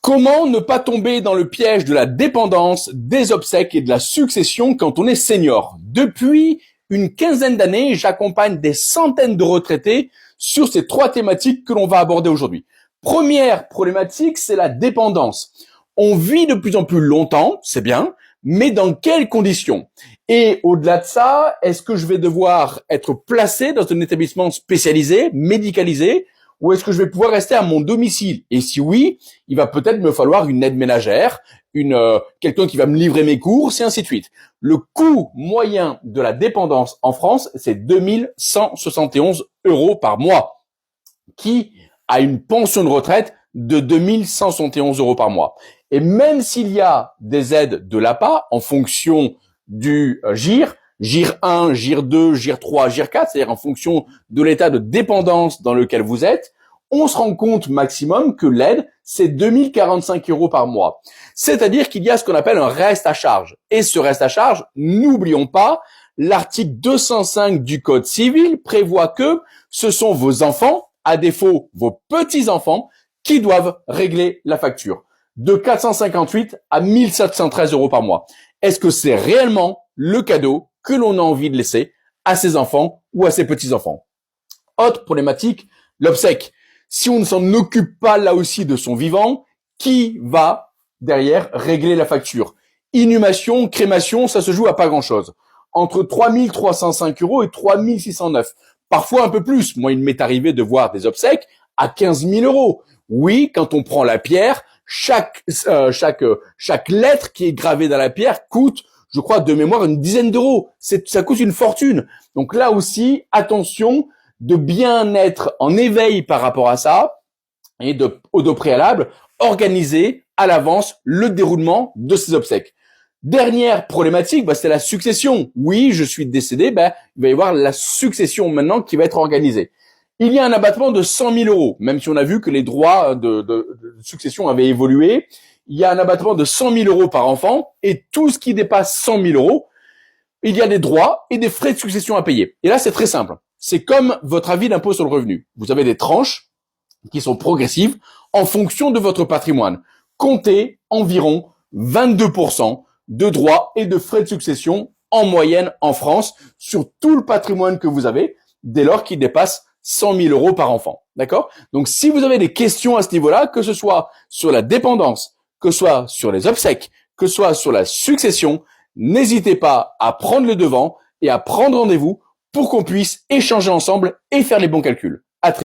Comment ne pas tomber dans le piège de la dépendance, des obsèques et de la succession quand on est senior? Depuis une quinzaine d'années, j'accompagne des centaines de retraités sur ces trois thématiques que l'on va aborder aujourd'hui. Première problématique, c'est la dépendance. On vit de plus en plus longtemps, c'est bien, mais dans quelles conditions? Et au-delà de ça, est-ce que je vais devoir être placé dans un établissement spécialisé, médicalisé, ou est-ce que je vais pouvoir rester à mon domicile? Et si oui, il va peut-être me falloir une aide ménagère, quelqu'un qui va me livrer mes courses et ainsi de suite. Le coût moyen de la dépendance en France, c'est 2171 € par mois. Qui a une pension de retraite de 2171 € par mois. Et même s'il y a des aides de l'APA en fonction du GIR 1, GIR 2, GIR 3, GIR 4, c'est-à-dire en fonction de l'état de dépendance dans lequel vous êtes, on se rend compte maximum que l'aide, c'est 2045 € par mois. C'est-à-dire qu'il y a ce qu'on appelle un reste à charge. Et ce reste à charge, n'oublions pas, l'article 205 du Code civil prévoit que ce sont vos enfants, à défaut vos petits-enfants, qui doivent régler la facture. De 458 à 1713 € par mois. Est-ce que c'est réellement le cadeau que l'on a envie de laisser à ses enfants ou à ses petits-enfants? Autre problématique, l'obsèque. Si on ne s'en occupe pas là aussi de son vivant, qui va derrière régler la facture? Inhumation, crémation, ça se joue à pas grand-chose. Entre 3305 € et 3609. Parfois un peu plus. Moi, il m'est arrivé de voir des obsèques à 15 000 €. Oui, quand on prend la pierre, chaque lettre qui est gravée dans la pierre coûte, je crois, de mémoire, une dizaine d'euros. Ça coûte une fortune. Donc là aussi, attention de bien être en éveil par rapport à ça et au préalable, organiser à l'avance le déroulement de ces obsèques. Dernière problématique, c'est la succession. Oui, je suis décédé, il va y avoir la succession maintenant qui va être organisée. Il y a un abattement de 100 000 €, même si on a vu que les droits de succession avaient évolué. Il y a un abattement de 100 000 € par enfant, et tout ce qui dépasse 100 000 €, il y a des droits et des frais de succession à payer. Et là, c'est très simple. C'est comme votre avis d'impôt sur le revenu. Vous avez des tranches qui sont progressives en fonction de votre patrimoine. Comptez environ 22% de droits et de frais de succession en moyenne en France sur tout le patrimoine que vous avez dès lors qu'il dépasse 100 000 € par enfant. D'accord? Donc, si vous avez des questions à ce niveau-là, que ce soit sur la dépendance, que ce soit sur les obsèques, que ce soit sur la succession, n'hésitez pas à prendre le devant et à prendre rendez-vous pour qu'on puisse échanger ensemble et faire les bons calculs.